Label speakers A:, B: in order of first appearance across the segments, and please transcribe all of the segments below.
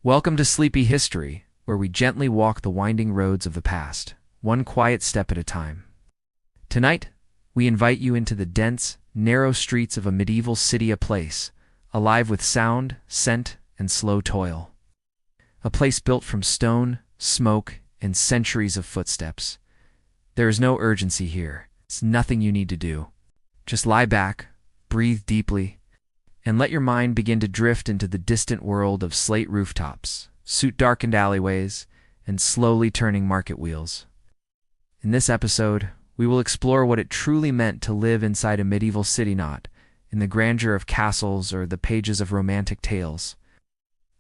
A: Welcome to Sleepy History, where we gently walk the winding roads of the past, one quiet step at a time. Tonight, we invite you into the dense, narrow streets of a medieval city, a place alive with sound, scent, and slow toil. A place built from stone, smoke, and centuries of footsteps. There is no urgency here. It's nothing you need to do. Just lie back, breathe deeply, and let your mind begin to drift into the distant world of slate rooftops, soot-darkened alleyways, and slowly turning market wheels. In this episode, we will explore what it truly meant to live inside a medieval city, not in the grandeur of castles or the pages of romantic tales,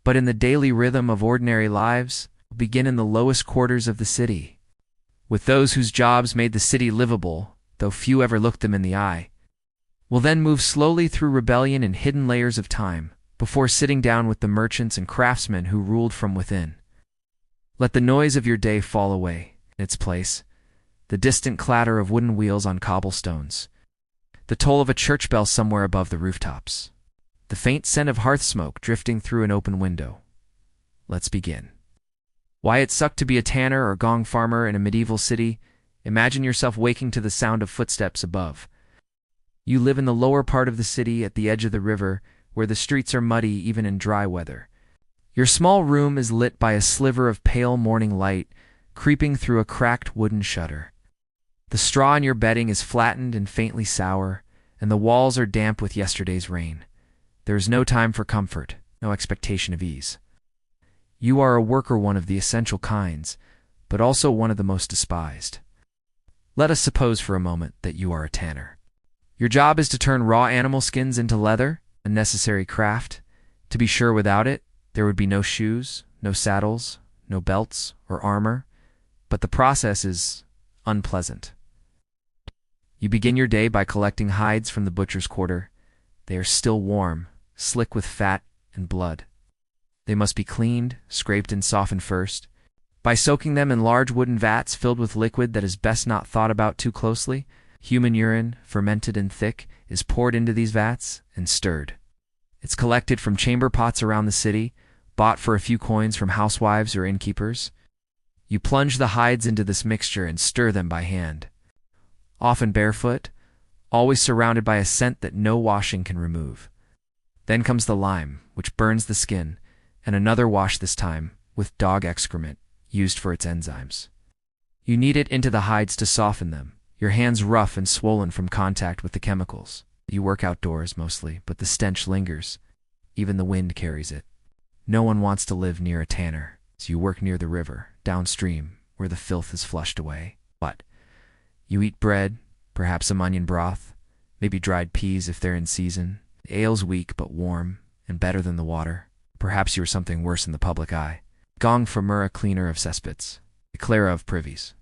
A: but in the daily rhythm of ordinary lives. Begin in the lowest quarters of the city, with those whose jobs made the city livable, though few ever looked them in the eye. We'll then move slowly through rebellion and hidden layers of time, before sitting down with the merchants and craftsmen who ruled from within. Let the noise of your day fall away. In its place, the distant clatter of wooden wheels on cobblestones, the toll of a church bell somewhere above the rooftops, the faint scent of hearth smoke drifting through an open window. Let's begin. Why it sucked to be a tanner or gong farmer in a medieval city? Imagine yourself waking to the sound of footsteps above. You live in the lower part of the city at the edge of the river, where the streets are muddy even in dry weather. Your small room is lit by a sliver of pale morning light creeping through a cracked wooden shutter. The straw in your bedding is flattened and faintly sour, and the walls are damp with yesterday's rain. There is no time for comfort, no expectation of ease. You are a worker, one of the essential kinds, but also one of the most despised. Let us suppose for a moment that you are a tanner. Your job is to turn raw animal skins into leather, a necessary craft. To be sure, without it, there would be no shoes, no saddles, no belts or armor, but the process is unpleasant. You begin your day by collecting hides from the butcher's quarter. They are still warm, slick with fat and blood. They must be cleaned, scraped, and softened first, by soaking them in large wooden vats filled with liquid that is best not thought about too closely. Human urine, fermented and thick, is poured into these vats and stirred. It's collected from chamber pots around the city, bought for a few coins from housewives or innkeepers. You plunge the hides into this mixture and stir them by hand, often barefoot, always surrounded by a scent that no washing can remove. Then comes the lime, which burns the skin, and another wash, this time with dog excrement, used for its enzymes. You knead it into the hides to soften them, your hands rough and swollen from contact with the chemicals. You work outdoors mostly, but the stench lingers. Even the wind carries it. No one wants to live near a tanner, so you work near the river, downstream, where the filth is flushed away. But you eat bread, perhaps some onion broth, maybe dried peas if they're in season. The ale's weak but warm, and better than the water. Perhaps you are something worse in the public eye. Gong farmer, a cleaner of cesspits, a clara of privies,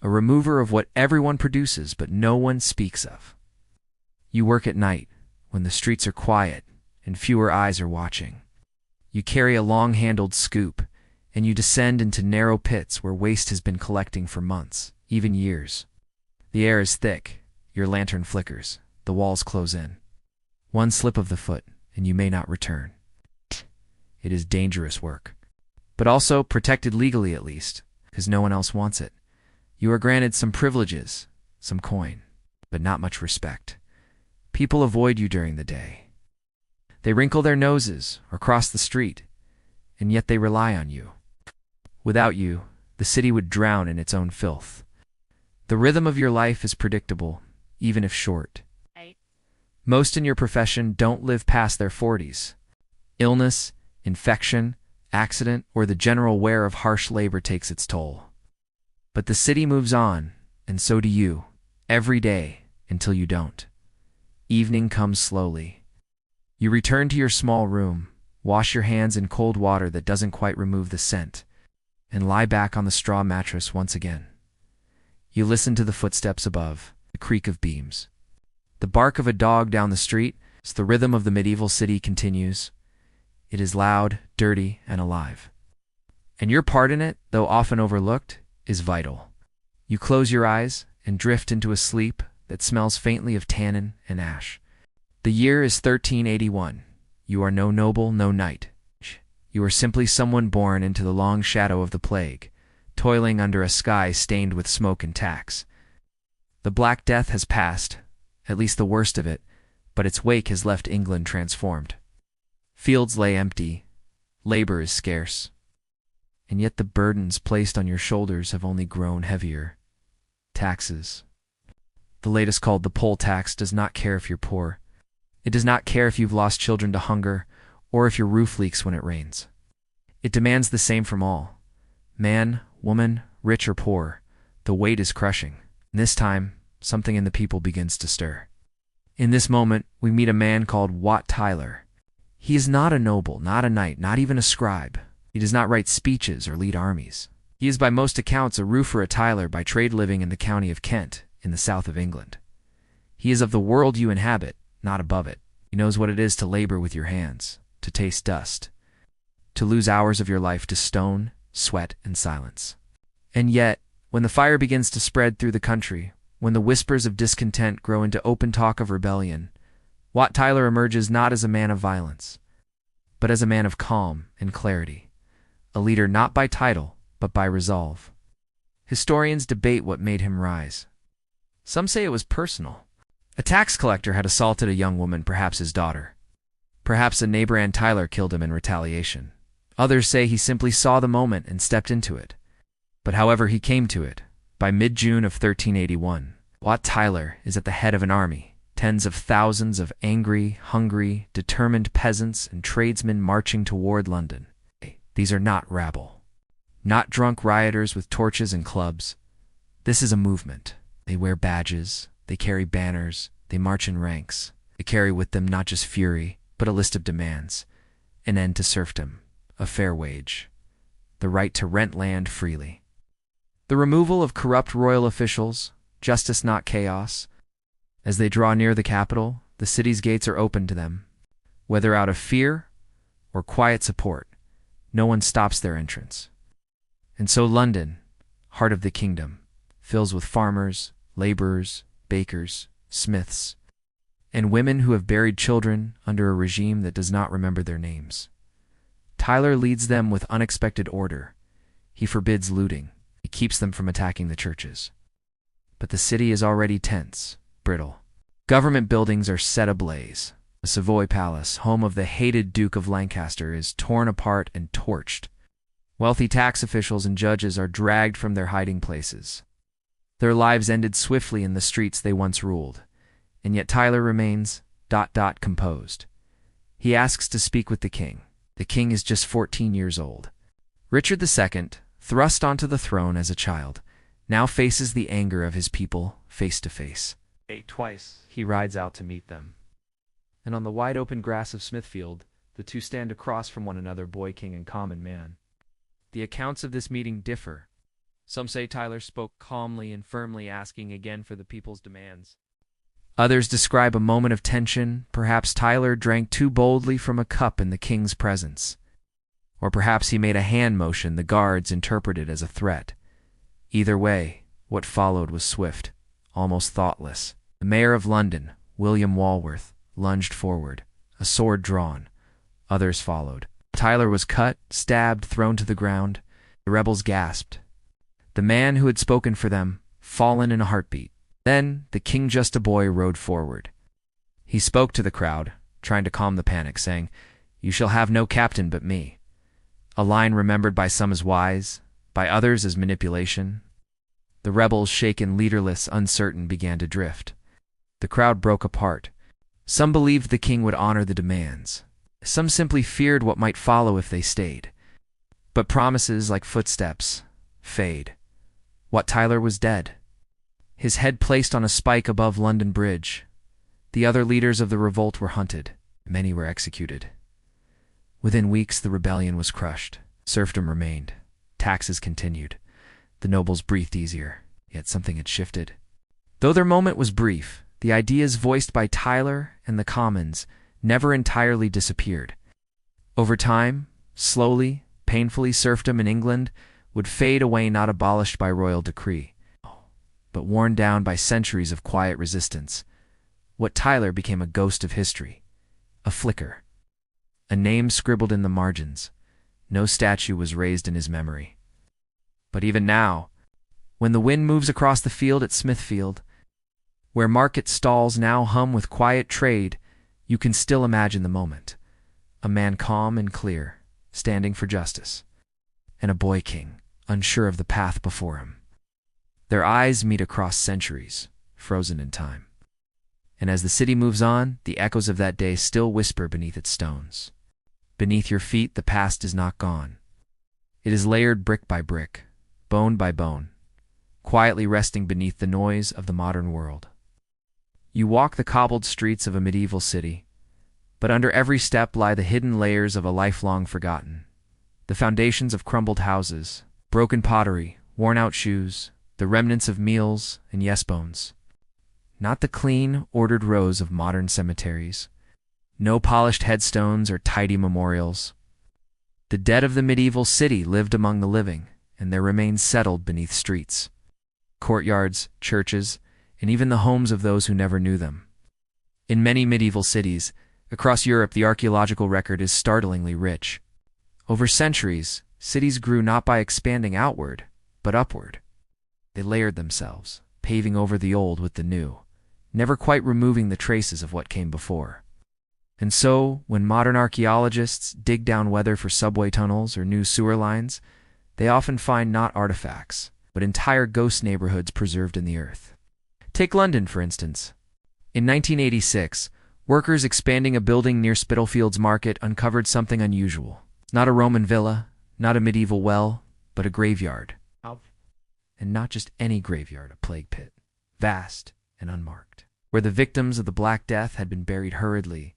A: a remover of what everyone produces but no one speaks of. You work at night, when the streets are quiet and fewer eyes are watching. You carry a long-handled scoop, and you descend into narrow pits where waste has been collecting for months, even years. The air is thick, your lantern flickers, the walls close in. One slip of the foot, and you may not return. It is dangerous work, but also protected legally, at least, because no one else wants it. You are granted some privileges, some coin, but not much respect. People avoid you during the day. They wrinkle their noses or cross the street, and yet they rely on you. Without you, the city would drown in its own filth. The rhythm of your life is predictable, even if short. Most in your profession don't live past their 40s. Illness, infection, accident, or the general wear of harsh labor takes its toll. But the city moves on, and so do you, every day, until you don't. Evening comes slowly. You return to your small room, wash your hands in cold water that doesn't quite remove the scent, and lie back on the straw mattress once again. You listen to the footsteps above, the creak of beams, the bark of a dog down the street, as the rhythm of the medieval city continues. It is loud, dirty, and alive. And your part in it, though often overlooked, is vital. You close your eyes and drift into a sleep that smells faintly of tannin and ash. The year is 1381. You are no noble, no knight. You are simply someone born into the long shadow of the plague, toiling under a sky stained with smoke and tax. The Black Death has passed, at least the worst of it, but its wake has left England transformed. Fields lay empty, labor is scarce, and yet the burdens placed on your shoulders have only grown heavier. Taxes. The latest, called the poll tax, does not care if you're poor. It does not care if you've lost children to hunger, or if your roof leaks when it rains. It demands the same from all. Man, woman, rich or poor, the weight is crushing. And this time, something in the people begins to stir. In this moment, we meet a man called Wat Tyler. He is not a noble, not a knight, not even a scribe. He does not write speeches or lead armies. He is by most accounts a roofer, a tiler, by trade, living in the county of Kent, in the south of England. He is of the world you inhabit, not above it. He knows what it is to labor with your hands, to taste dust, to lose hours of your life to stone, sweat, and silence. And yet, when the fire begins to spread through the country, when the whispers of discontent grow into open talk of rebellion, Wat Tyler emerges not as a man of violence, but as a man of calm and clarity, a leader not by title, but by resolve. Historians debate what made him rise. Some say it was personal. A tax collector had assaulted a young woman, perhaps his daughter. Perhaps a neighbor and Tyler killed him in retaliation. Others say he simply saw the moment and stepped into it. But however he came to it, by mid-June of 1381, Wat Tyler is at the head of an army, tens of thousands of angry, hungry, determined peasants and tradesmen marching toward London. These are not rabble, not drunk rioters with torches and clubs. This is a movement. They wear badges, they carry banners, they march in ranks. They carry with them not just fury, but a list of demands: an end to serfdom, a fair wage, the right to rent land freely, the removal of corrupt royal officials, justice not chaos. As they draw near the capital, the city's gates are open to them. Whether out of fear or quiet support, no one stops their entrance. And so London, heart of the kingdom, fills with farmers, laborers, bakers, smiths, and women who have buried children under a regime that does not remember their names. Tyler leads them with unexpected order. He forbids looting. He keeps them from attacking the churches. But the city is already tense, brittle. Government buildings are set ablaze. The Savoy Palace, home of the hated Duke of Lancaster, is torn apart and torched. Wealthy tax officials and judges are dragged from their hiding places. Their lives ended swiftly in the streets they once ruled, and yet Tyler remains ... composed. He asks to speak with the king. The king is just 14 years old. Richard II, thrust onto the throne as a child, now faces the anger of his people face to face. Twice he rides out to meet them. And on the wide-open grass of Smithfield, the two stand across from one another, boy king and common man. The accounts of this meeting differ. Some say Tyler spoke calmly and firmly, asking again for the people's demands. Others describe a moment of tension. Perhaps Tyler drank too boldly from a cup in the king's presence. Or perhaps he made a hand motion the guards interpreted as a threat. Either way, what followed was swift, almost thoughtless. The mayor of London, William Walworth, lunged forward, a sword drawn. Others followed. Tyler was cut, stabbed, thrown to the ground. The rebels gasped. The man who had spoken for them, fallen in a heartbeat. Then the king, just a boy, rode forward. He spoke to the crowd, trying to calm the panic, saying, "You shall have no captain but me." A line remembered by some as wise, by others as manipulation. The rebels, shaken, leaderless, uncertain, began to drift. The crowd broke apart. Some believed the king would honor the demands. Some simply feared what might follow if they stayed. But promises, like footsteps, fade. Wat Tyler was dead, his head placed on a spike above London Bridge. The other leaders of the revolt were hunted. Many were executed. Within weeks, the rebellion was crushed. Serfdom remained. Taxes continued. The nobles breathed easier, yet something had shifted. Though their moment was brief, the ideas voiced by Tyler and the commons never entirely disappeared. Over time, slowly, painfully, serfdom in England would fade away, not abolished by royal decree, but worn down by centuries of quiet resistance. Wat Tyler became a ghost of history, a flicker, a name scribbled in the margins, No statue was raised in his memory. But even now, when the wind moves across the field at Smithfield, where market stalls now hum with quiet trade, you can still imagine the moment. A man calm and clear, standing for justice, and a boy king, unsure of the path before him. Their eyes meet across centuries, frozen in time. And as the city moves on, the echoes of that day still whisper beneath its stones. Beneath your feet, the past is not gone. It is layered brick by brick, bone by bone, quietly resting beneath the noise of the modern world. You walk the cobbled streets of a medieval city, but under every step lie the hidden layers of a lifelong forgotten. The foundations of crumbled houses, broken pottery, worn-out shoes, the remnants of meals and yes-bones. Not the clean, ordered rows of modern cemeteries. No polished headstones or tidy memorials. The dead of the medieval city lived among the living, and their remains settled beneath streets, courtyards, churches, and even the homes of those who never knew them. In many medieval cities across Europe, the archaeological record is startlingly rich. Over centuries, cities grew not by expanding outward, but upward. They layered themselves, paving over the old with the new, never quite removing the traces of what came before. And so, when modern archaeologists dig down whether for subway tunnels or new sewer lines, they often find not artifacts, but entire ghost neighborhoods preserved in the earth. Take London, for instance. In 1986, workers expanding a building near Spitalfields Market uncovered something unusual. Not a Roman villa, not a medieval well, but a graveyard. And not just any graveyard, a plague pit, vast and unmarked, where the victims of the Black Death had been buried hurriedly,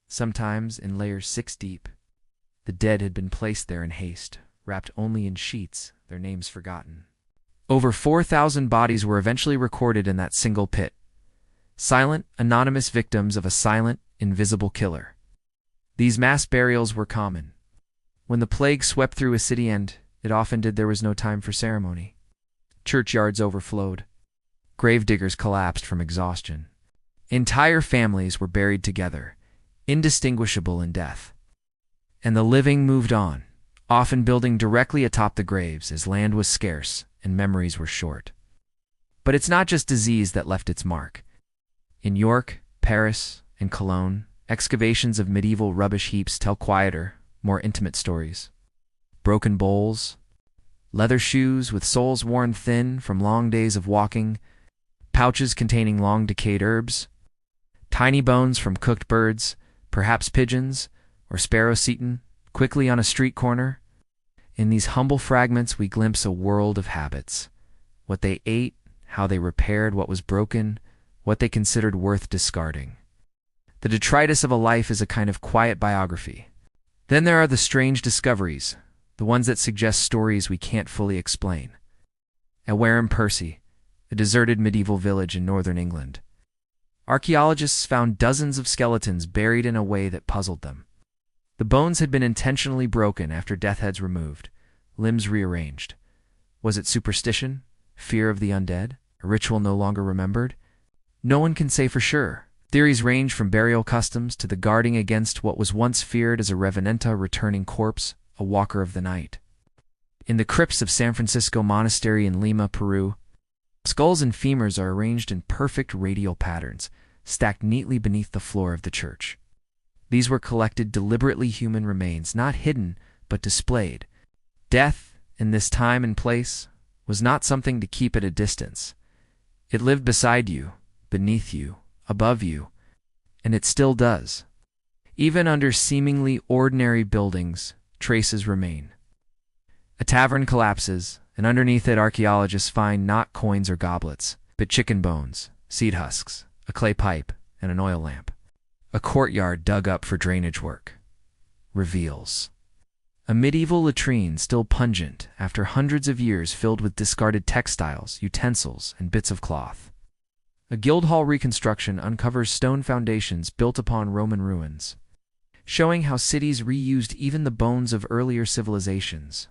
A: sometimes in layers 6 deep. The dead had been placed there in haste, wrapped only in sheets, their names forgotten. Over 4,000 bodies were eventually recorded in that single pit. Silent, anonymous victims of a silent, invisible killer. These mass burials were common. When the plague swept through a city, and it often did, there was no time for ceremony. Churchyards overflowed. Gravediggers collapsed from exhaustion. Entire families were buried together, indistinguishable in death. And the living moved on, often building directly atop the graves as land was scarce and memories were short. But it's not just disease that left its mark. In York, Paris, and Cologne, excavations of medieval rubbish heaps tell quieter, more intimate stories. Broken bowls, leather shoes with soles worn thin from long days of walking, pouches containing long decayed herbs, tiny bones from cooked birds, perhaps pigeons or sparrows eaten quickly on a street corner. In these humble fragments we glimpse a world of habits. What they ate, how they repaired what was broken, what they considered worth discarding. The detritus of a life is a kind of quiet biography. Then there are the strange discoveries, the ones that suggest stories we can't fully explain. At Wareham Percy, a deserted medieval village in northern England, archaeologists found dozens of skeletons buried in a way that puzzled them. The bones had been intentionally broken after death heads removed, limbs rearranged. Was it superstition, fear of the undead, a ritual no longer remembered? No one can say for sure. Theories range from burial customs to the guarding against what was once feared as a revenanta returning corpse, a walker of the night. In the crypts of San Francisco Monastery in Lima, Peru, skulls and femurs are arranged in perfect radial patterns, stacked neatly beneath the floor of the church. These were collected deliberately human remains, not hidden, but displayed. Death, in this time and place, was not something to keep at a distance. It lived beside you, beneath you, above you, and it still does. Even under seemingly ordinary buildings, traces remain. A tavern collapses, and underneath it archaeologists find not coins or goblets, but chicken bones, seed husks, a clay pipe, and an oil lamp. A courtyard dug up for drainage work. Reveals a medieval latrine still pungent after hundreds of years, filled with discarded textiles, utensils, and bits of cloth. A Guildhall reconstruction uncovers stone foundations built upon Roman ruins, showing how cities reused even the bones of earlier civilizations.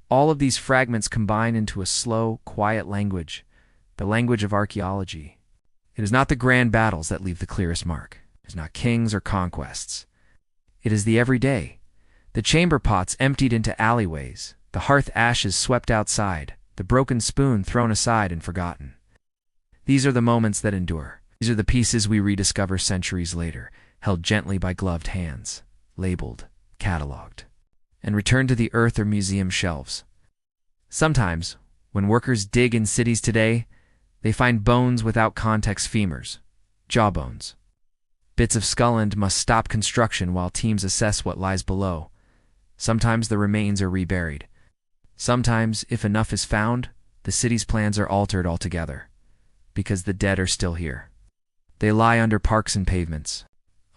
A: All of these fragments combine into a slow, quiet language, the language of archaeology. It is not the grand battles that leave the clearest mark. It is not kings or conquests. It is the everyday, The chamber pots emptied into alleyways, the hearth ashes swept outside, the broken spoon thrown aside and forgotten. These are the moments that endure. These are the pieces we rediscover centuries later, held gently by gloved hands, labeled, catalogued, and returned to the earth or museum shelves. Sometimes, when workers dig in cities today, they find bones without context, femurs, jawbones. Bits of skull end must stop construction while teams assess what lies below. Sometimes the remains are reburied. Sometimes, if enough is found, the city's plans are altered altogether, because the dead are still here. They lie under parks and pavements,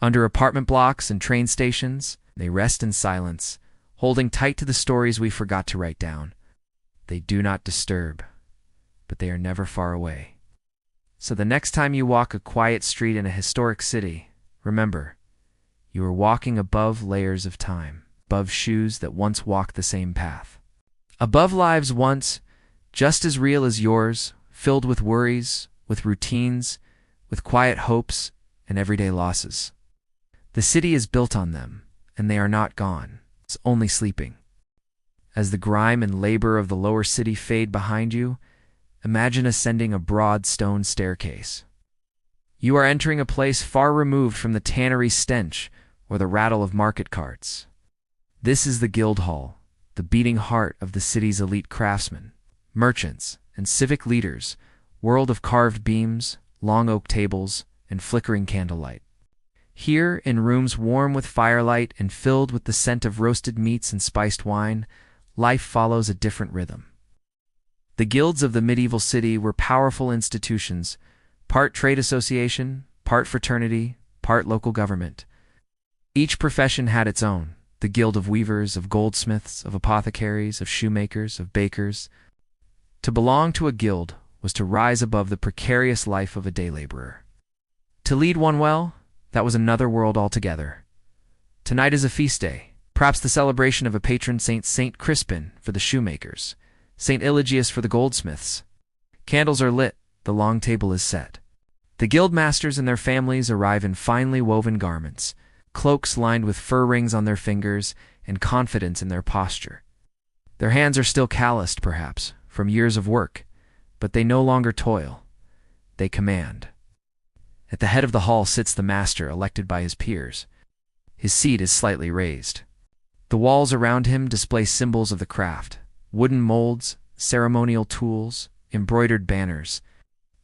A: under apartment blocks and train stations. They rest in silence, holding tight to the stories we forgot to write down. They do not disturb, but they are never far away. So the next time you walk a quiet street in a historic city, remember, you are walking above layers of time, above shoes that once walked the same path, above lives once just as real as yours, filled with worries, with routines, with quiet hopes and everyday losses. The city is built on them, and they are not gone. It's only sleeping. As the grime and labor of the lower city fade behind you, imagine ascending a broad stone staircase. You are entering a place far removed from the tannery stench or the rattle of market carts. This is the guild hall, the beating heart of the city's elite craftsmen, merchants, and civic leaders, world of carved beams, long oak tables, and flickering candlelight. Here, in rooms warm with firelight and filled with the scent of roasted meats and spiced wine, life follows a different rhythm. The guilds of the medieval city were powerful institutions, part trade association, part fraternity, part local government. Each profession had its own, the guild of weavers, of goldsmiths, of apothecaries, of shoemakers, of bakers. To belong to a guild was to rise above the precarious life of a day laborer. To lead one well, that was another world altogether. Tonight is a feast day, perhaps the celebration of a patron saint, Saint Crispin for the shoemakers, Saint Eligius for the goldsmiths. Candles are lit, the long table is set. The guild masters and their families arrive in finely woven garments, cloaks lined with fur rings on their fingers, and confidence in their posture. Their hands are still calloused, perhaps, from years of work, but they no longer toil. They command. At the head of the hall sits the master, elected by his peers. His seat is slightly raised. The walls around him display symbols of the craft, wooden molds, ceremonial tools, embroidered banners.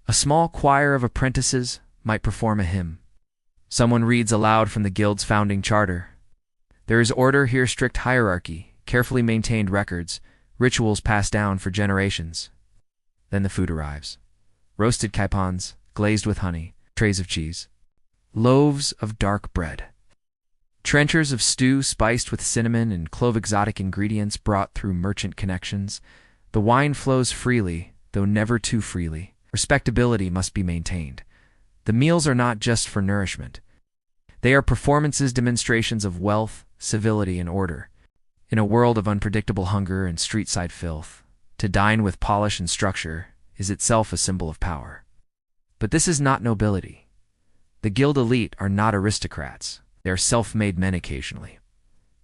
A: A small choir of apprentices might perform a hymn. Someone reads aloud from the guild's founding charter. There is order here, strict hierarchy, carefully maintained records, rituals passed down for generations. Then the food arrives. Roasted capons, glazed with honey, trays of cheese, loaves of dark bread, trenchers of stew spiced with cinnamon and clove, exotic ingredients brought through merchant connections. The wine flows freely, though never too freely. Respectability must be maintained. The meals are not just for nourishment. They are performances, demonstrations of wealth, civility, and order. In a world of unpredictable hunger and street-side filth, to dine with polish and structure is itself a symbol of power. But this is not nobility. The guild elite are not aristocrats. They are self-made men occasionally.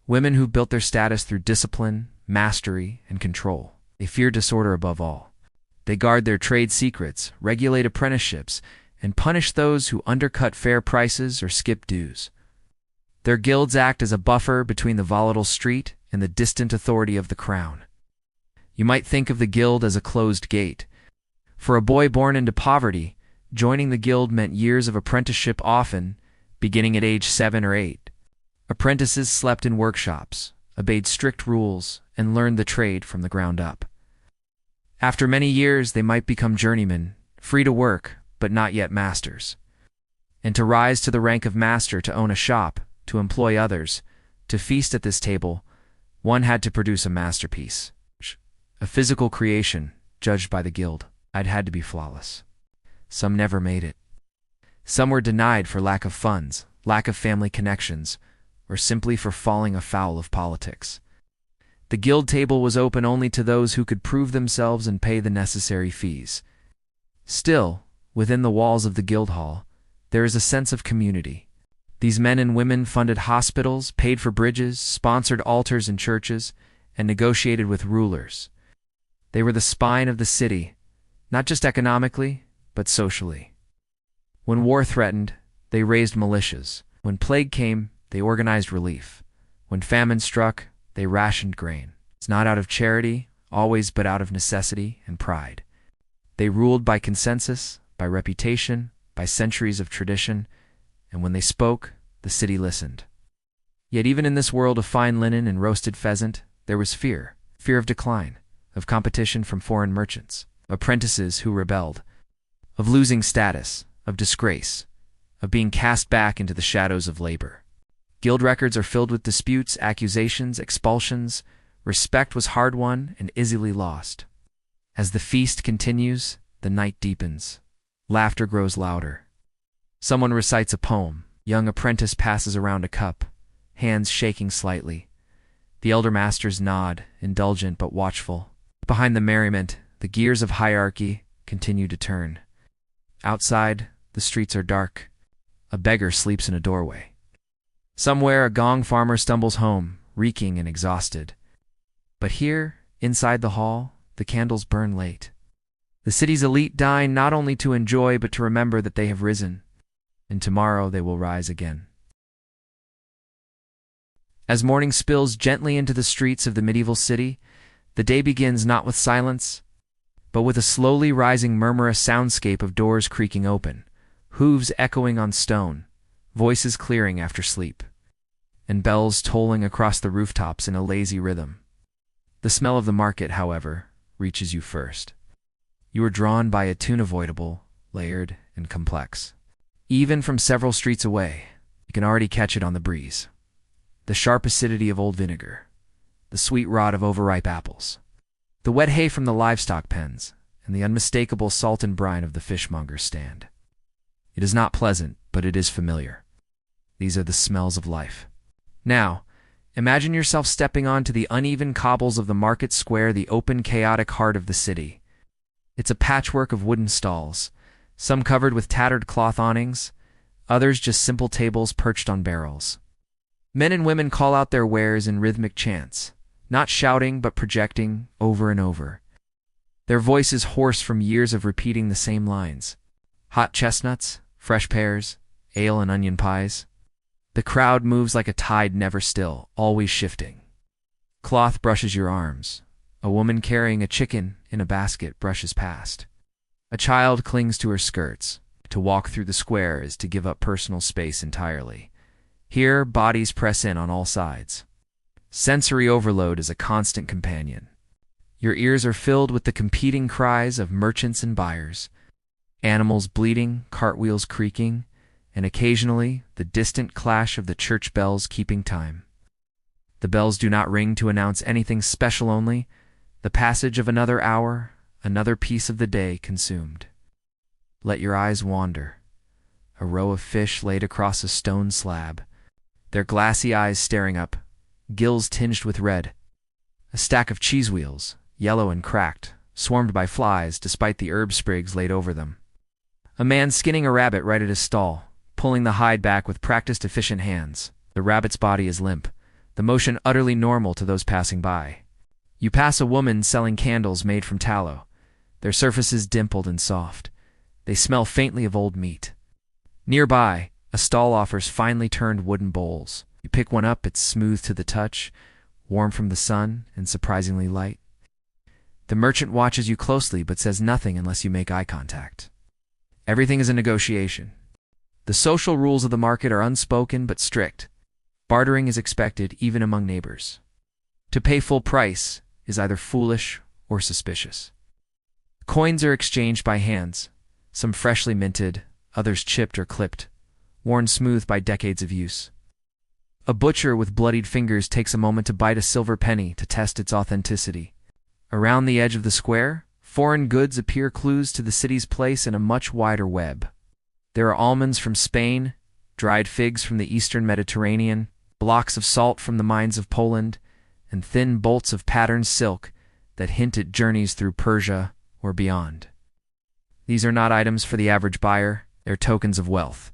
A: Women who built their status through discipline, mastery, and control. They fear disorder above all. They guard their trade secrets, regulate apprenticeships, and punish those who undercut fair prices or skip dues. Their guilds act as a buffer between the volatile street and the distant authority of the crown. You might think of the guild as a closed gate. For a boy born into poverty, joining the guild meant years of apprenticeship, often beginning at age 7 or 8. Apprentices slept in workshops, obeyed strict rules, and learned the trade from the ground up. After many years, they might become journeymen, free to work, but not yet masters. And to rise to the rank of master, to own a shop, to employ others, to feast at this table, one had to produce a masterpiece. A physical creation, judged by the guild. It had to be flawless. Some never made it. Some were denied for lack of funds, lack of family connections, or simply for falling afoul of politics. The guild table was open only to those who could prove themselves and pay the necessary fees. Still, within the walls of the guild hall, there is a sense of community. These men and women funded hospitals, paid for bridges, sponsored altars in churches, and negotiated with rulers. They were the spine of the city, not just economically, but socially. When war threatened, they raised militias. When plague came, they organized relief. When famine struck, they rationed grain. It's not out of charity, always, but out of necessity and pride. They ruled by consensus, by reputation, by centuries of tradition, and when they spoke, the city listened. Yet even in this world of fine linen and roasted pheasant, there was fear. Fear of decline, of competition from foreign merchants, apprentices who rebelled, of losing status, of disgrace, of being cast back into the shadows of labor. Guild records are filled with disputes, accusations, expulsions. Respect was hard-won and easily lost. As the feast continues, the night deepens. Laughter grows louder. Someone recites a poem. Young apprentice passes around a cup, hands shaking slightly. The elder masters nod, indulgent but watchful. Behind the merriment, the gears of hierarchy continue to turn. Outside, the streets are dark. A beggar sleeps in a doorway. Somewhere, a gong farmer stumbles home, reeking and exhausted. But here, inside the hall, the candles burn late. The city's elite dine not only to enjoy but to remember that they have risen, and tomorrow they will rise again. As morning spills gently into the streets of the medieval city, the day begins not with silence, but with a slowly rising murmurous soundscape of doors creaking open, hooves echoing on stone, voices clearing after sleep, and bells tolling across the rooftops in a lazy rhythm. The smell of the market, however, reaches you first. You are drawn by a tune unavoidable, layered, and complex. Even from several streets away, you can already catch it on the breeze. The sharp acidity of old vinegar, the sweet rot of overripe apples, the wet hay from the livestock pens, and the unmistakable salt and brine of the fishmonger's stand. It is not pleasant, but it is familiar. These are the smells of life. Now, imagine yourself stepping onto the uneven cobbles of the market square, the open, chaotic heart of the city. It's a patchwork of wooden stalls, some covered with tattered cloth awnings, others just simple tables perched on barrels. Men and women call out their wares in rhythmic chants, not shouting but projecting over and over. Their voices hoarse from years of repeating the same lines. Hot chestnuts, fresh pears, ale and onion pies. The crowd moves like a tide, never still, always shifting. Cloth brushes your arms. A woman carrying a chicken in a basket brushes past. A child clings to her skirts. To walk through the square is to give up personal space entirely. Here, bodies press in on all sides. Sensory overload is a constant companion. Your ears are filled with the competing cries of merchants and buyers, animals bleating, cartwheels creaking, and occasionally the distant clash of the church bells keeping time. The bells do not ring to announce anything special, only the passage of another hour, another piece of the day consumed. Let your eyes wander. A row of fish laid across a stone slab, their glassy eyes staring up, gills tinged with red. A stack of cheese wheels, yellow and cracked, swarmed by flies despite the herb sprigs laid over them. A man skinning a rabbit right at his stall, pulling the hide back with practiced, efficient hands. The rabbit's body is limp, the motion utterly normal to those passing by. You pass a woman selling candles made from tallow, their surfaces dimpled and soft. They smell faintly of old meat. Nearby, a stall offers finely turned wooden bowls. You pick one up, it's smooth to the touch, warm from the sun, and surprisingly light. The merchant watches you closely but says nothing unless you make eye contact. Everything is a negotiation. The social rules of the market are unspoken but strict. Bartering is expected even among neighbors. To pay full price is either foolish or suspicious. Coins are exchanged by hands, some freshly minted, others chipped or clipped, worn smooth by decades of use. A butcher with bloodied fingers takes a moment to bite a silver penny to test its authenticity. Around the edge of the square, foreign goods appear, clues to the city's place in a much wider web. There are almonds from Spain, dried figs from the eastern Mediterranean, blocks of salt from the mines of Poland, and thin bolts of patterned silk that hint at journeys through Persia or beyond. These are not items for the average buyer, they're tokens of wealth.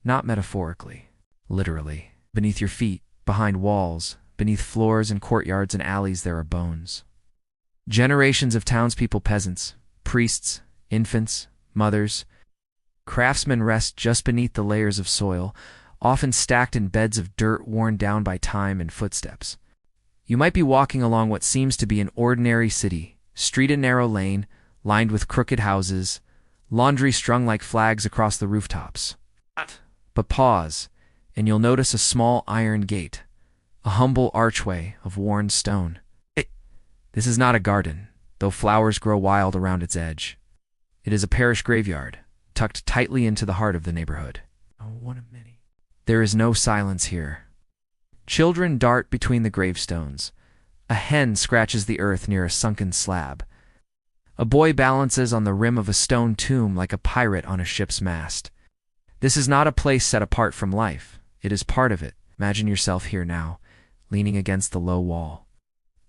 A: not metaphorically, literally. Beneath your feet, behind walls, beneath floors and courtyards and alleys there are bones. Generations of townspeople, peasants, priests, infants, mothers, craftsmen rest just beneath the layers of soil, often stacked in beds of dirt worn down by time and footsteps. You might be walking along what seems to be an ordinary city, street and narrow lane, lined with crooked houses, laundry strung like flags across the rooftops. But pause, and you'll notice a small iron gate, a humble archway of worn stone. This is not a garden, though flowers grow wild around its edge. It is a parish graveyard, tucked tightly into the heart of the neighborhood. Oh, one of many. There is no silence here. Children dart between the gravestones. A hen scratches the earth near a sunken slab. A boy balances on the rim of a stone tomb like a pirate on a ship's mast. This is not a place set apart from life. It is part of it. Imagine yourself here now, leaning against the low wall.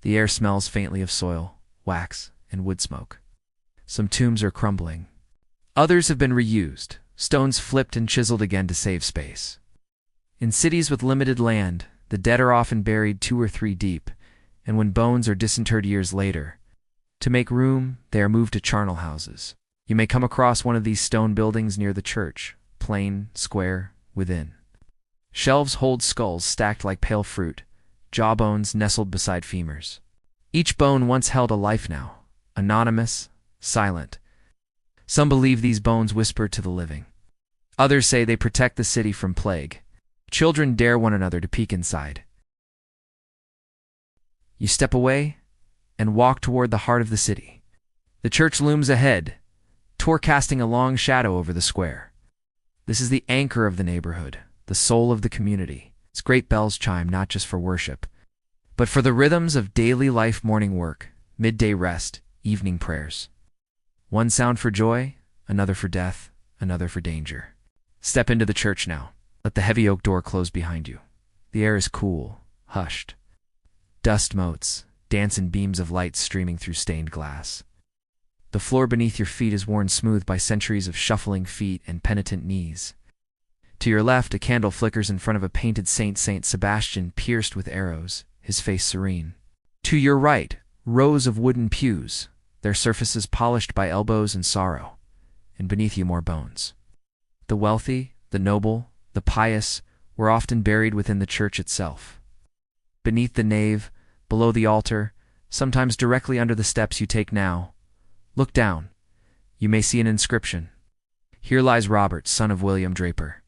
A: The air smells faintly of soil, wax, and wood smoke. Some tombs are crumbling. Others have been reused, stones flipped and chiseled again to save space. In cities with limited land, the dead are often buried 2 or 3 deep, and when bones are disinterred years later, to make room, they are moved to charnel houses. You may come across one of these stone buildings near the church, plain, square, within. Shelves hold skulls stacked like pale fruit, jawbones nestled beside femurs. Each bone once held a life now, anonymous, silent. Some believe these bones whisper to the living. Others say they protect the city from plague. Children dare one another to peek inside. You step away and walk toward the heart of the city. The church looms ahead, casting a long shadow over the square. This is the anchor of the neighborhood, the soul of the community. Its great bells chime not just for worship, but for the rhythms of daily life: morning work, midday rest, evening prayers. One sound for joy, another for death, another for danger. Step into the church now. Let the heavy oak door close behind you. The air is cool, hushed. Dust motes dance in beams of light streaming through stained glass. The floor beneath your feet is worn smooth by centuries of shuffling feet and penitent knees. To your left, a candle flickers in front of a painted Saint Sebastian pierced with arrows, his face serene. To your right, rows of wooden pews, their surfaces polished by elbows and sorrow, and beneath you more bones. The wealthy, the noble, the pious were often buried within the church itself. Beneath the nave, below the altar, sometimes directly under the steps you take now, look down. You may see an inscription. Here lies Robert, son of William Draper.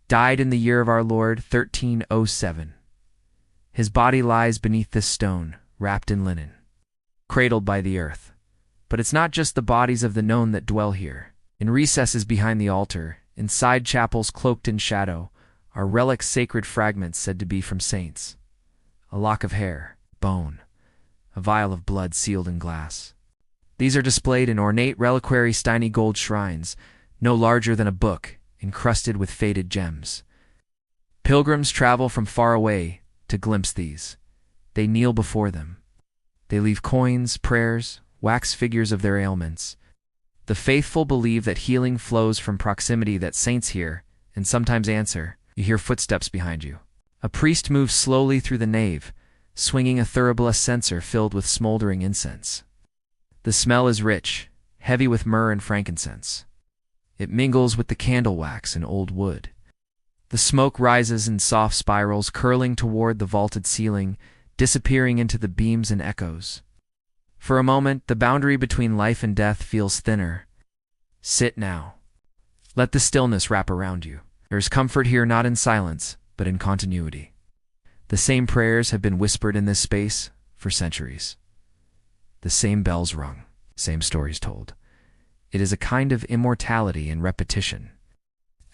A: Died in the year of our Lord 1307. His body lies beneath this stone, wrapped in linen, cradled by the earth. But it's not just the bodies of the known that dwell here. In recesses behind the altar, inside chapels cloaked in shadow, are relics, sacred fragments said to be from saints. A lock of hair, bone, a vial of blood sealed in glass. These are displayed in ornate reliquary tiny gold shrines, no larger than a book, encrusted with faded gems. Pilgrims travel from far away to glimpse these. They kneel before them. They leave coins, prayers, wax figures of their ailments. The faithful believe that healing flows from proximity, that saints hear, and sometimes answer. You hear footsteps behind you. A priest moves slowly through the nave, swinging a thurible censer filled with smoldering incense. The smell is rich, heavy with myrrh and frankincense. It mingles with the candle wax and old wood. The smoke rises in soft spirals, curling toward the vaulted ceiling, disappearing into the beams and echoes. For a moment, the boundary between life and death feels thinner. Sit now. Let the stillness wrap around you. There is comfort here, not in silence, but in continuity. The same prayers have been whispered in this space for centuries. The same bells rung, same stories told. It is a kind of immortality in repetition.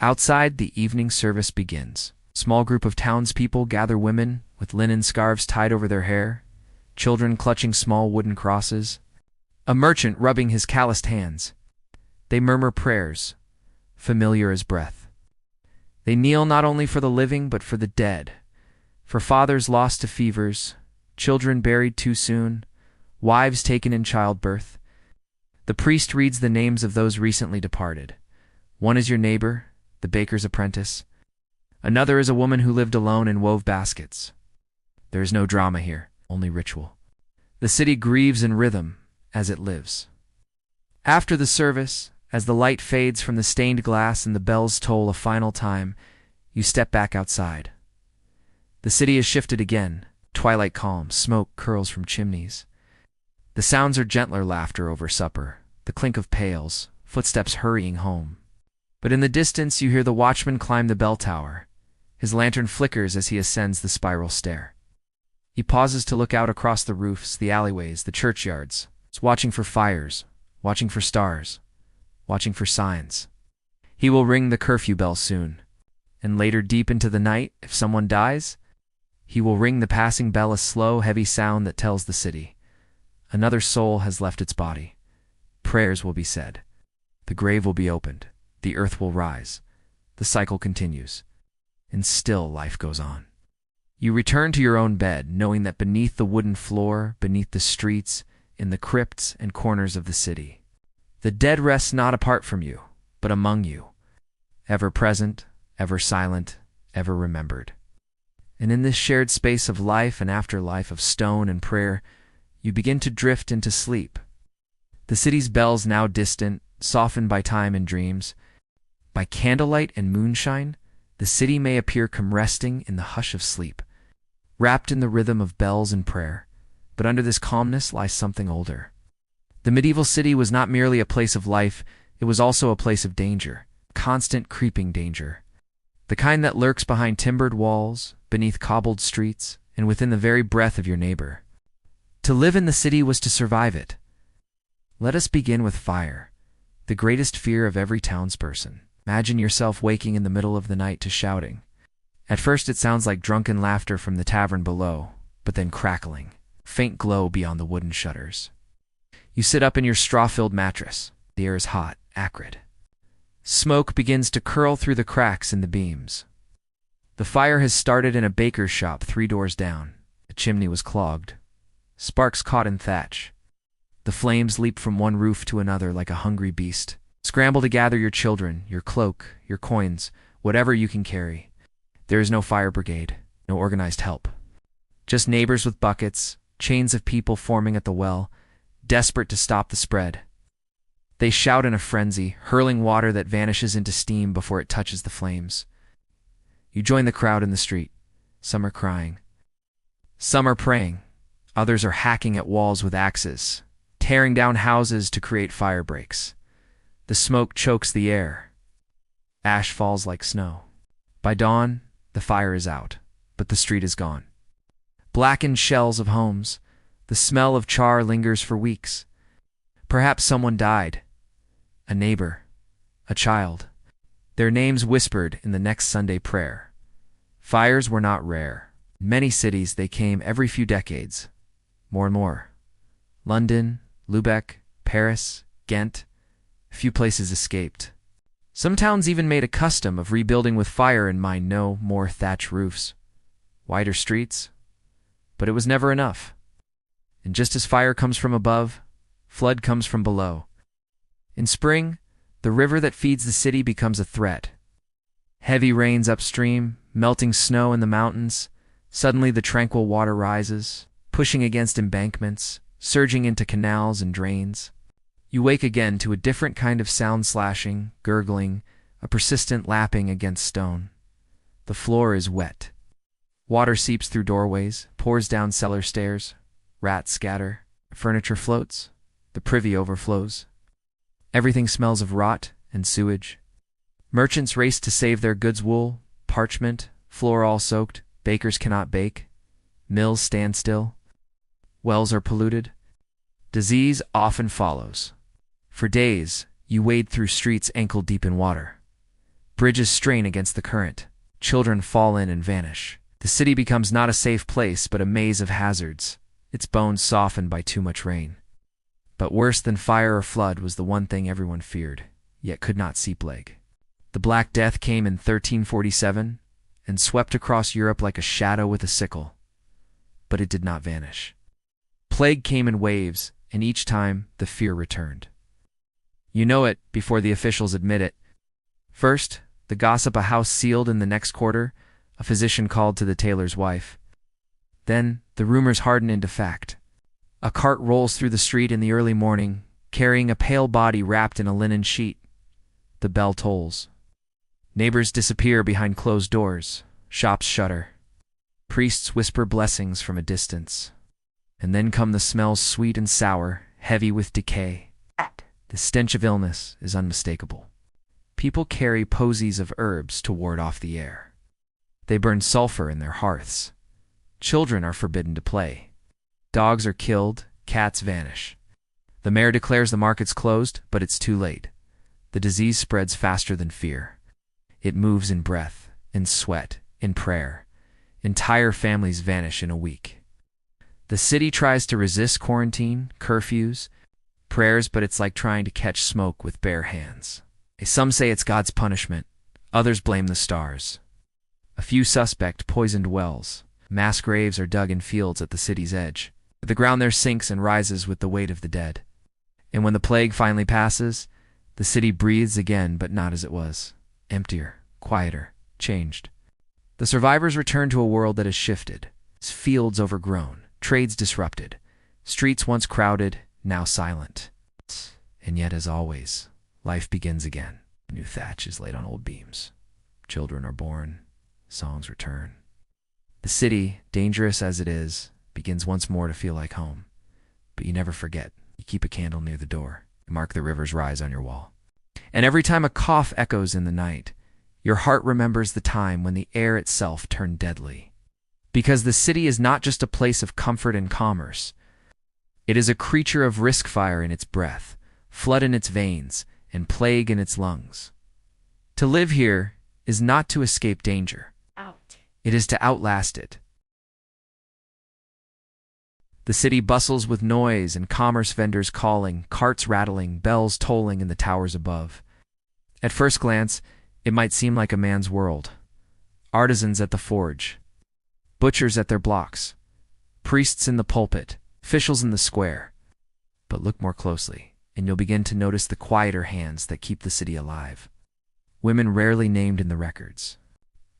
A: Outside, the evening service begins. A small group of townspeople gather, women with linen scarves tied over their hair, children clutching small wooden crosses, a merchant rubbing his calloused hands. They murmur prayers, familiar as breath. They kneel not only for the living but for the dead, for fathers lost to fevers, children buried too soon, wives taken in childbirth. The priest reads the names of those recently departed. One is your neighbor, the baker's apprentice. Another is a woman who lived alone and wove baskets. There is no drama here, only ritual. The city grieves in rhythm as it lives. After the service, as the light fades from the stained glass and the bells toll a final time, you step back outside. The city is shifted again, twilight calm, smoke curls from chimneys. The sounds are gentler laughter over supper, the clink of pails, footsteps hurrying home. But in the distance you hear the watchman climb the bell tower. His lantern flickers as he ascends the spiral stair. He pauses to look out across the roofs, the alleyways, the churchyards, watching for fires, watching for stars, watching for signs. He will ring the curfew bell soon, and later deep into the night, if someone dies, he will ring the passing bell, a slow, heavy sound that tells the city another soul has left its body. Prayers will be said. The grave will be opened. The earth will rise. The cycle continues. And still life goes on. You return to your own bed, knowing that beneath the wooden floor, beneath the streets, in the crypts and corners of the city, the dead rests not apart from you, but among you, ever present, ever silent, ever remembered. And in this shared space of life and afterlife, of stone and prayer, you begin to drift into sleep. The city's bells now distant, softened by time and dreams. By candlelight and moonshine, the city may appear come resting in the hush of sleep, wrapped in the rhythm of bells and prayer. But under this calmness lies something older. The medieval city was not merely a place of life, it was also a place of danger, constant creeping danger. The kind that lurks behind timbered walls, beneath cobbled streets, and within the very breath of your neighbor. To live in the city was to survive it. Let us begin with fire, the greatest fear of every townsperson. Imagine yourself waking in the middle of the night to shouting. At first it sounds like drunken laughter from the tavern below, but then crackling, faint glow beyond the wooden shutters. You sit up in your straw-filled mattress. The air is hot, acrid. Smoke begins to curl through the cracks in the beams. The fire has started in a baker's shop 3 doors down. The chimney was clogged. Sparks caught in thatch. The flames leap from one roof to another like a hungry beast. Scramble to gather your children, your cloak, your coins, whatever you can carry. There is no fire brigade, no organized help. Just neighbors with buckets, chains of people forming at the well, desperate to stop the spread. They shout in a frenzy, hurling water that vanishes into steam before it touches the flames. You join the crowd in the street. Some are crying. Some are praying. Others are hacking at walls with axes, tearing down houses to create fire breaks. The smoke chokes the air. Ash falls like snow. By dawn, the fire is out, but the street is gone. Blackened shells of homes. The smell of char lingers for weeks. Perhaps someone died. A neighbor. A child. Their names whispered in the next Sunday prayer. Fires were not rare. In many cities they came every few decades. More and more. London, Lubeck, Paris, Ghent. Few places escaped. Some towns even made a custom of rebuilding with fire in mind. No more thatch roofs, wider streets. But it was never enough. And just as fire comes from above, flood comes from below. In spring, the river that feeds the city becomes a threat. Heavy rains upstream, melting snow in the mountains. Suddenly the tranquil water rises, pushing against embankments, surging into canals and drains. You wake again to a different kind of sound, slashing, gurgling, a persistent lapping against stone. The floor is wet. Water seeps through doorways, pours down cellar stairs. Rats scatter. Furniture floats. The privy overflows. Everything smells of rot and sewage. Merchants race to save their goods, wool, parchment, floor all soaked. Bakers cannot bake. Mills stand still. Wells are polluted. Disease often follows. For days, you wade through streets ankle-deep in water. Bridges strain against the current. Children fall in and vanish. The city becomes not a safe place, but a maze of hazards, its bones softened by too much rain. But worse than fire or flood was the one thing everyone feared, yet could not see: plague. The Black Death came in 1347 and swept across Europe like a shadow with a sickle. But it did not vanish. Plague came in waves, and each time the fear returned. You know it before the officials admit it. First, the gossip a house sealed in the next quarter, a physician called to the tailor's wife. Then the rumors harden into fact. A cart rolls through the street in the early morning, carrying a pale body wrapped in a linen sheet. The bell tolls. Neighbors disappear behind closed doors. Shops shutter. Priests whisper blessings from a distance. And then come the smells sweet and sour, heavy with decay. The stench of illness is unmistakable. People carry posies of herbs to ward off the air. They burn sulfur in their hearths. Children are forbidden to play. Dogs are killed, cats vanish. The mayor declares the market's closed, but it's too late. The disease spreads faster than fear. It moves in breath, in sweat, in prayer. Entire families vanish in a week. The city tries to resist quarantine, curfews, prayers, but it's like trying to catch smoke with bare hands. Some say it's God's punishment. Others blame the stars. A few suspect poisoned wells. Mass graves are dug in fields at the city's edge. The ground there sinks and rises with the weight of the dead. And when the plague finally passes, the city breathes again, but not as it was. Emptier, quieter, changed. The survivors return to a world that has shifted. Fields overgrown, trades disrupted, streets once crowded, now silent. And yet, as always, life begins again. New thatch is laid on old beams. Children are born. Songs return. The city, dangerous as it is, begins once more to feel like home. But you never forget. You keep a candle near the door. You mark the river's rise on your wall. And every time a cough echoes in the night, your heart remembers the time when the air itself turned deadly. Because the city is not just a place of comfort and commerce. It is a creature of risk fire in its breath, flood in its veins, and plague in its lungs. To live here is not to escape danger. It is to outlast it. The city bustles with noise and commerce vendors calling, carts rattling, bells tolling in the towers above. At first glance, it might seem like a man's world. Artisans at the forge, butchers at their blocks, priests in the pulpit, officials in the square. But look more closely, and you'll begin to notice the quieter hands that keep the city alive. Women rarely named in the records,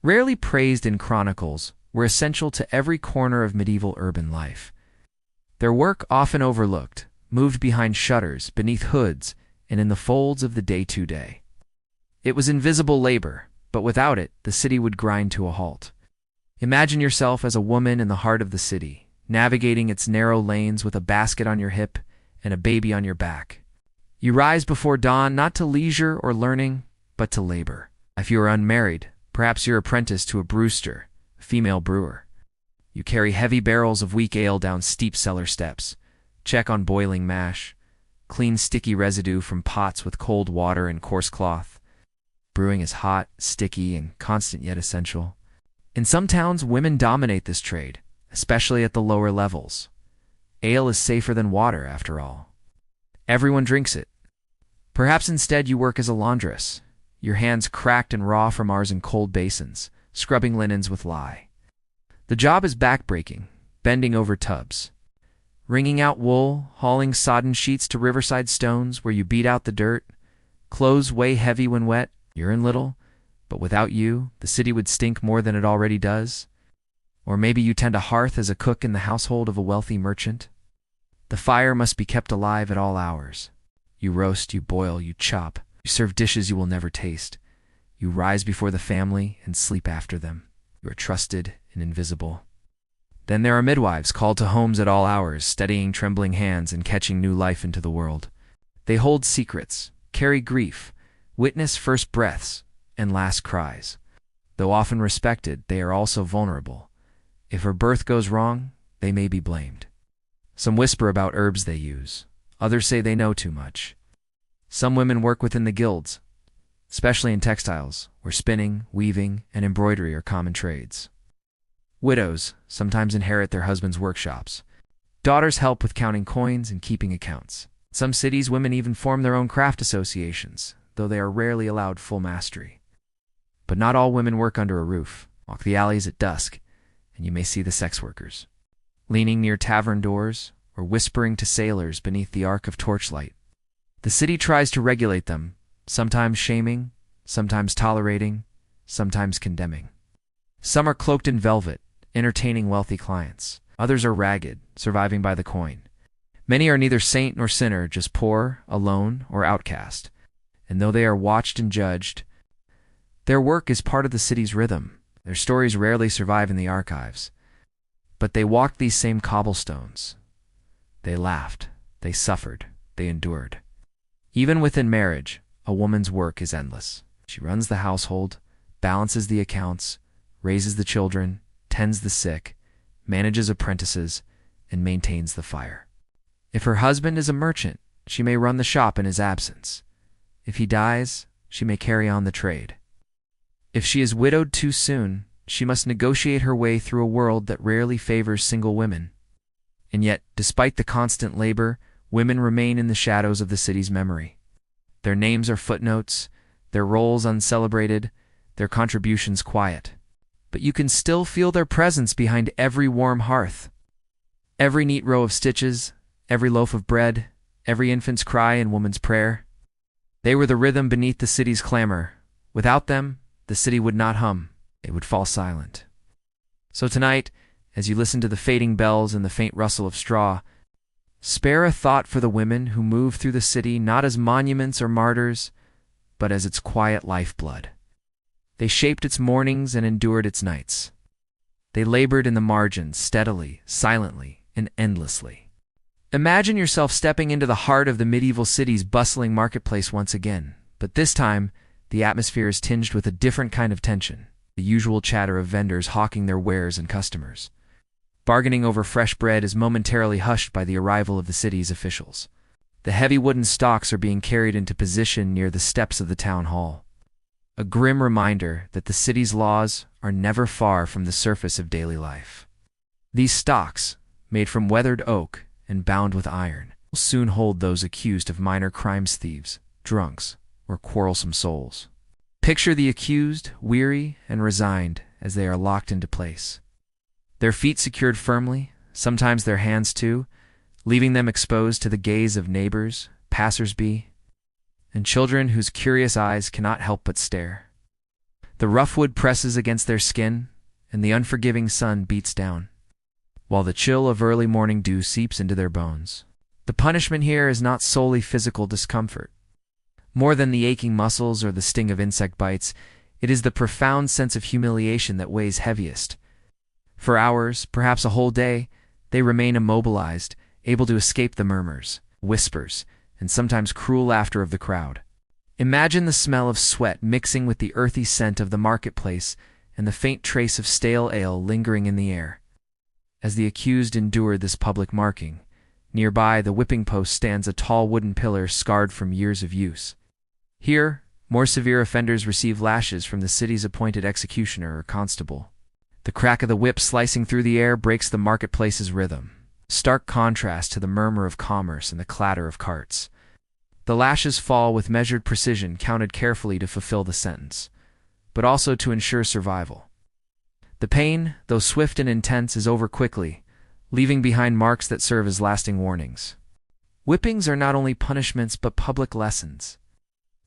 A: rarely praised in chronicles, were essential to every corner of medieval urban life. Their work often overlooked, moved behind shutters, beneath hoods, and in the folds of the day-to-day. It was invisible labor, but without it, the city would grind to a halt. Imagine yourself as a woman in the heart of the city, navigating its narrow lanes with a basket on your hip and a baby on your back. You rise before dawn not to leisure or learning, but to labor. If you are unmarried, perhaps you're apprenticed to a brewster, a female brewer. You carry heavy barrels of weak ale down steep cellar steps, check on boiling mash, clean sticky residue from pots with cold water and coarse cloth. Brewing is hot, sticky, and constant yet essential. In some towns, women dominate this trade, especially at the lower levels. Ale is safer than water, after all. Everyone drinks it. Perhaps instead you work as a laundress, your hands cracked and raw from hours in cold basins, scrubbing linens with lye. The job is backbreaking, bending over tubs, wringing out wool, hauling sodden sheets to riverside stones where you beat out the dirt. Clothes weigh heavy when wet, urine little, but without you, the city would stink more than it already does. Or maybe you tend a hearth as a cook in the household of a wealthy merchant. The fire must be kept alive at all hours. You roast, you boil, you chop. You serve dishes you will never taste. You rise before the family and sleep after them. You are trusted and invisible. Then there are midwives called to homes at all hours, steadying trembling hands and catching new life into the world. They hold secrets, carry grief, witness first breaths and last cries. Though often respected, they are also vulnerable. If her birth goes wrong, they may be blamed. Some whisper about herbs they use. Others say they know too much. Some women work within the guilds, especially in textiles, where spinning, weaving, and embroidery are common trades. Widows sometimes inherit their husbands' workshops. Daughters help with counting coins and keeping accounts. In some cities, women even form their own craft associations, though they are rarely allowed full mastery. But not all women work under a roof. Walk the alleys at dusk, and you may see the sex workers, leaning near tavern doors or whispering to sailors beneath the arc of torchlight. The city tries to regulate them, sometimes shaming, sometimes tolerating, sometimes condemning. Some are cloaked in velvet, entertaining wealthy clients. Others are ragged, surviving by the coin. Many are neither saint nor sinner, just poor, alone, or outcast. And though they are watched and judged, their work is part of the city's rhythm. Their stories rarely survive in the archives. But they walked these same cobblestones. They laughed, they suffered, they endured. Even within marriage, a woman's work is endless. She runs the household, balances the accounts, raises the children, tends the sick, manages apprentices, and maintains the fire. If her husband is a merchant, she may run the shop in his absence. If he dies, she may carry on the trade. If she is widowed too soon, she must negotiate her way through a world that rarely favors single women. And yet, despite the constant labor, women remain in the shadows of the city's memory. Their names are footnotes, their roles uncelebrated, their contributions quiet. But you can still feel their presence behind every warm hearth. Every neat row of stitches, every loaf of bread, every infant's cry and woman's prayer. They were the rhythm beneath the city's clamor. Without them, the city would not hum, it would fall silent. So tonight, as you listen to the fading bells and the faint rustle of straw, spare a thought for the women who move through the city not as monuments or martyrs, but as its quiet lifeblood. They shaped its mornings and endured its nights. They labored in the margins steadily, silently, and endlessly. Imagine yourself stepping into the heart of the medieval city's bustling marketplace once again, but this time, the atmosphere is tinged with a different kind of tension, the usual chatter of vendors hawking their wares and customers. Bargaining over fresh bread is momentarily hushed by the arrival of the city's officials. The heavy wooden stocks are being carried into position near the steps of the town hall. A grim reminder that the city's laws are never far from the surface of daily life. These stocks, made from weathered oak and bound with iron, will soon hold those accused of minor crimes, thieves, drunks, or quarrelsome souls. Picture the accused, weary and resigned, as they are locked into place. Their feet secured firmly, sometimes their hands too, leaving them exposed to the gaze of neighbors, passers-by, and children whose curious eyes cannot help but stare. The rough wood presses against their skin, and the unforgiving sun beats down, while the chill of early morning dew seeps into their bones. The punishment here is not solely physical discomfort. More than the aching muscles or the sting of insect bites, it is the profound sense of humiliation that weighs heaviest. For hours, perhaps a whole day, they remain immobilized, able to escape the murmurs, whispers, and sometimes cruel laughter of the crowd. Imagine the smell of sweat mixing with the earthy scent of the marketplace and the faint trace of stale ale lingering in the air. As the accused endured this public marking, nearby the whipping post stands a tall wooden pillar scarred from years of use. Here, more severe offenders receive lashes from the city's appointed executioner or constable. The crack of the whip slicing through the air breaks the marketplace's rhythm, stark contrast to the murmur of commerce and the clatter of carts. The lashes fall with measured precision, counted carefully to fulfill the sentence, but also to ensure survival. The pain, though swift and intense, is over quickly, leaving behind marks that serve as lasting warnings. Whippings are not only punishments but public lessons.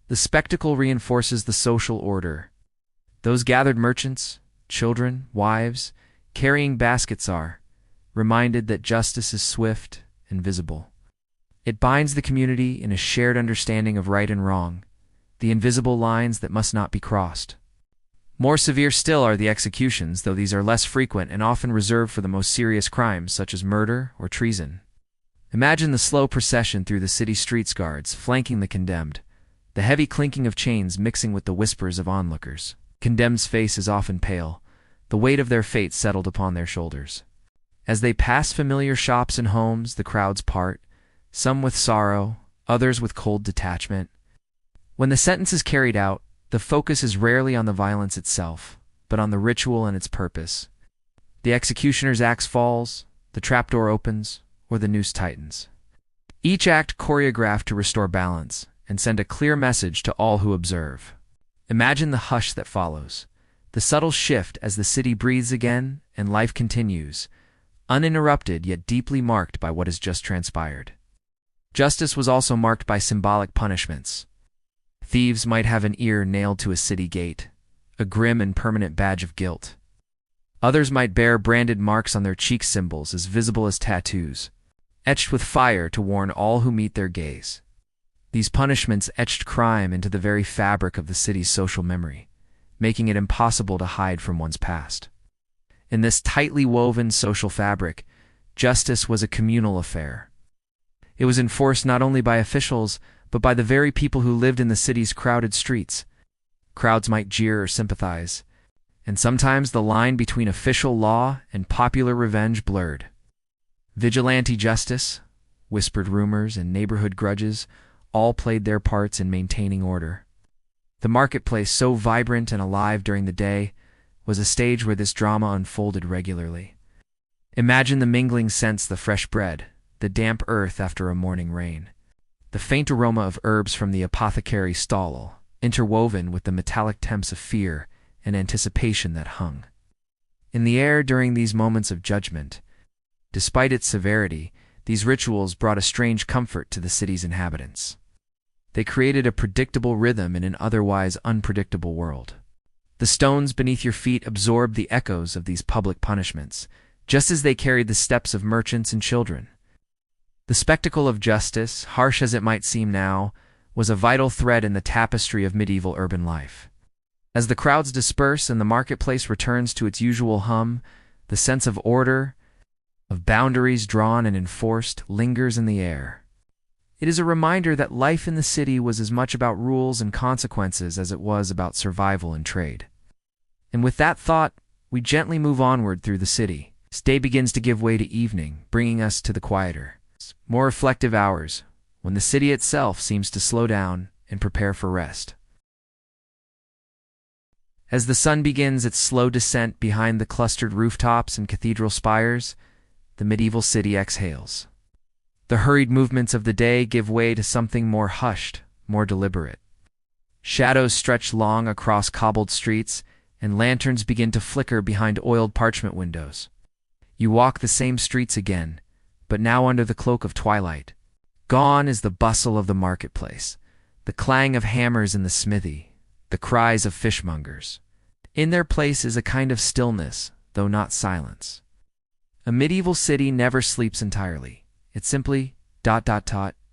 A: The spectacle reinforces the social order. Those gathered merchants, children, wives, carrying baskets are reminded that justice is swift and visible. It binds the community in a shared understanding of right and wrong, the invisible lines that must not be crossed. More severe still are the executions, though these are less frequent and often reserved for the most serious crimes, such as murder or treason. Imagine the slow procession through the city streets, guards flanking the condemned, the heavy clinking of chains mixing with the whispers of onlookers. Condemned's face is often pale, the weight of their fate settled upon their shoulders. As they pass familiar shops and homes, the crowds part, some with sorrow, others with cold detachment. When the sentence is carried out, the focus is rarely on the violence itself, but on the ritual and its purpose. The executioner's axe falls, the trapdoor opens, or the noose tightens. Each act choreographed to restore balance and send a clear message to all who observe. Imagine the hush that follows, the subtle shift as the city breathes again and life continues, uninterrupted yet deeply marked by what has just transpired. Justice was also marked by symbolic punishments. Thieves might have an ear nailed to a city gate, a grim and permanent badge of guilt. Others might bear branded marks on their cheek, symbols as visible as tattoos, etched with fire to warn all who meet their gaze. These punishments etched crime into the very fabric of the city's social memory, making it impossible to hide from one's past. In this tightly woven social fabric, justice was a communal affair. It was enforced not only by officials, but by the very people who lived in the city's crowded streets. Crowds might jeer or sympathize, and sometimes the line between official law and popular revenge blurred. Vigilante justice, whispered rumors, and neighborhood grudges all played their parts in maintaining order. The marketplace, so vibrant and alive during the day, was a stage where this drama unfolded regularly. Imagine the mingling scents, the fresh bread, the damp earth after a morning rain, the faint aroma of herbs from the apothecary's stall, interwoven with the metallic temps of fear and anticipation that hung in the air during these moments of judgment. Despite its severity, these rituals brought a strange comfort to the city's inhabitants. They created a predictable rhythm in an otherwise unpredictable world. The stones beneath your feet absorbed the echoes of these public punishments, just as they carried the steps of merchants and children. The spectacle of justice, harsh as it might seem now, was a vital thread in the tapestry of medieval urban life. As the crowds disperse and the marketplace returns to its usual hum, the sense of order, of boundaries drawn and enforced, lingers in the air. It is a reminder that life in the city was as much about rules and consequences as it was about survival and trade. And with that thought, we gently move onward through the city. Day begins to give way to evening, bringing us to the quieter, more reflective hours, when the city itself seems to slow down and prepare for rest. As the sun begins its slow descent behind the clustered rooftops and cathedral spires, the medieval city exhales. The hurried movements of the day give way to something more hushed, more deliberate. Shadows stretch long across cobbled streets, and lanterns begin to flicker behind oiled parchment windows. You walk the same streets again, but now under the cloak of twilight. Gone is the bustle of the marketplace, the clang of hammers in the smithy, the cries of fishmongers. In their place is a kind of stillness, though not silence. A medieval city never sleeps entirely. It simply,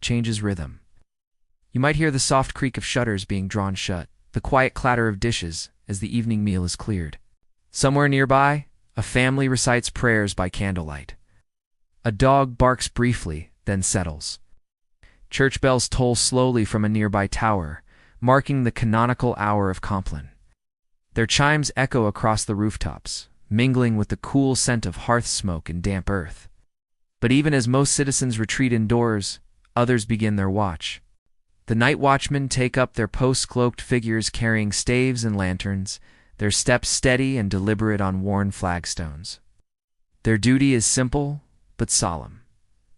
A: changes rhythm. You might hear the soft creak of shutters being drawn shut, the quiet clatter of dishes as the evening meal is cleared. Somewhere nearby, a family recites prayers by candlelight. A dog barks briefly, then settles. Church bells toll slowly from a nearby tower, marking the canonical hour of Compline. Their chimes echo across the rooftops, mingling with the cool scent of hearth smoke and damp earth. But even as most citizens retreat indoors, others begin their watch. The night watchmen take up their posts, cloaked figures carrying staves and lanterns, their steps steady and deliberate on worn flagstones. Their duty is simple but solemn: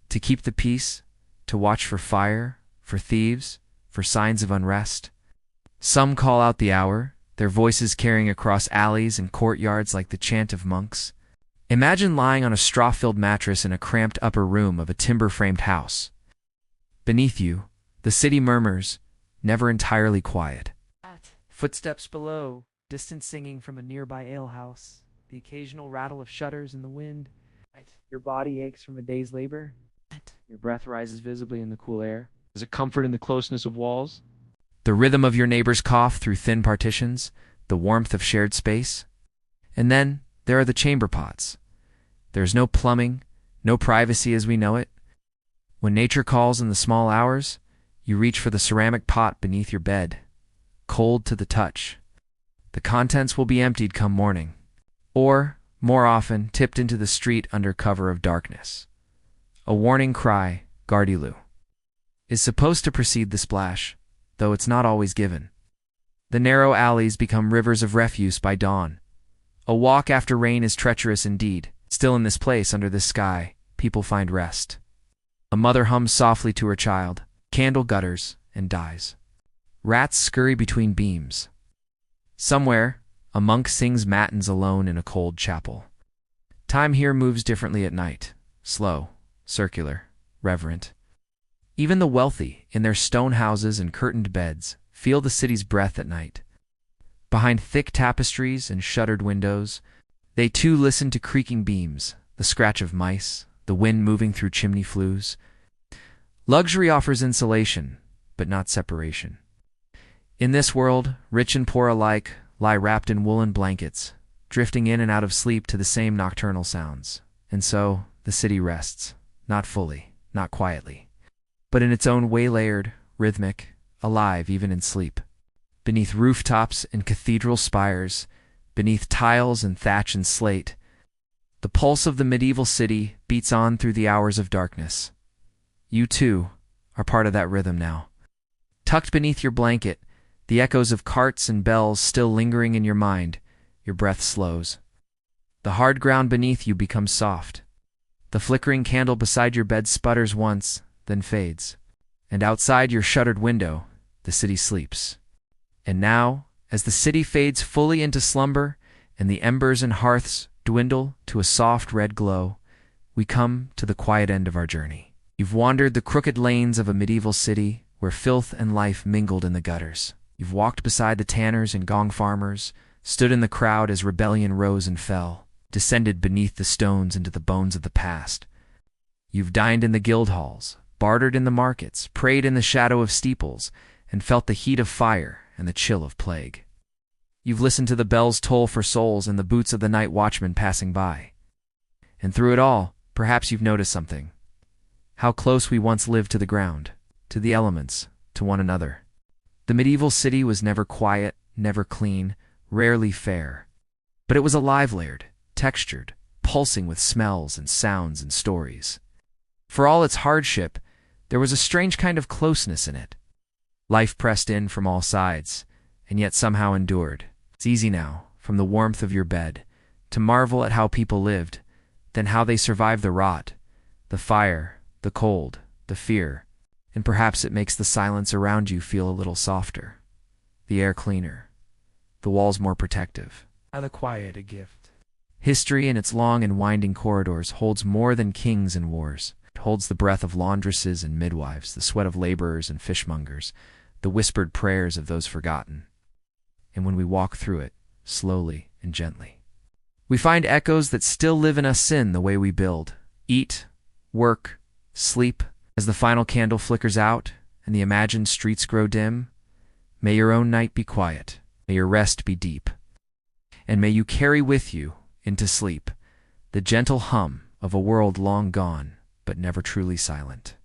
A: to keep the peace, to watch for fire, for thieves, for signs of unrest. Some call out the hour, their voices carrying across alleys and courtyards like the chant of monks. Imagine lying on a straw-filled mattress in a cramped upper room of a timber-framed house. Beneath you, the city murmurs, never entirely quiet.
B: Footsteps below, distant singing from a nearby alehouse, the occasional rattle of shutters in the wind. Your body aches from a day's labor. Your breath rises visibly in the cool air. There's a comfort in the closeness of walls.
A: The rhythm of your neighbor's cough through thin partitions, the warmth of shared space. And then there are the chamber pots. There's no plumbing, no privacy as we know it. When nature calls in the small hours, you reach for the ceramic pot beneath your bed, cold to the touch. The contents will be emptied come morning, or, more often, tipped into the street under cover of darkness. A warning cry, Gardilu, is supposed to precede the splash, though it's not always given. The narrow alleys become rivers of refuse by dawn. A walk after rain is treacherous indeed. Still in this place, under this sky, people find rest. A mother hums softly to her child, candle gutters, and dies. Rats scurry between beams. Somewhere, a monk sings matins alone in a cold chapel. Time here moves differently at night, slow, circular, reverent. Even the wealthy, in their stone houses and curtained beds, Feel the city's breath at night. Behind thick tapestries and shuttered windows, they too listen to creaking beams, the scratch of mice, the wind moving through chimney flues. Luxury offers insulation, but not separation. In this world, rich and poor alike lie wrapped in woolen blankets, drifting in and out of sleep to the same nocturnal sounds. And so, the city rests, not fully, not quietly, but in its own way-layered, rhythmic, alive even in sleep. Beneath rooftops and cathedral spires, beneath tiles and thatch and slate, the pulse of the medieval city beats on through the hours of darkness. You, too, are part of that rhythm now. Tucked beneath your blanket, the echoes of carts and bells still lingering in your mind, your breath slows. The hard ground beneath you becomes soft. The flickering candle beside your bed sputters once, then fades. And outside your shuttered window, the city sleeps. And now, as the city fades fully into slumber, and the embers and hearths dwindle to a soft red glow, we come to the quiet end of our journey. You've wandered the crooked lanes of a medieval city where filth and life mingled in the gutters. You've walked beside the tanners and gong farmers, stood in the crowd as rebellion rose and fell, descended beneath the stones into the bones of the past. You've dined in the guild halls, bartered in the markets, prayed in the shadow of steeples, and felt the heat of fire and the chill of plague. You've listened to the bells toll for souls and the boots of the night watchmen passing by. And through it all, perhaps you've noticed something. How close we once lived to the ground, to the elements, to one another. The medieval city was never quiet, never clean, rarely fair. But it was alive, layered, textured, pulsing with smells and sounds and stories. For all its hardship, there was a strange kind of closeness in it. Life pressed in from all sides, and yet somehow endured. It's easy now, from the warmth of your bed, to marvel at how people lived, then how they survived the rot, the fire, the cold, the fear, and perhaps it makes the silence around you feel a little softer, the air cleaner, the walls more protective.
B: How the quiet a gift.
A: History in its long and winding corridors holds more than kings and wars. It holds the breath of laundresses and midwives, the sweat of laborers and fishmongers, the whispered prayers of those forgotten. And when we walk through it, slowly and gently, we find echoes that still live in us sin the way we build, eat, work, sleep. As the final candle flickers out and the imagined streets grow dim, may your own night be quiet, may your rest be deep, and may you carry with you into sleep the gentle hum of a world long gone but never truly silent.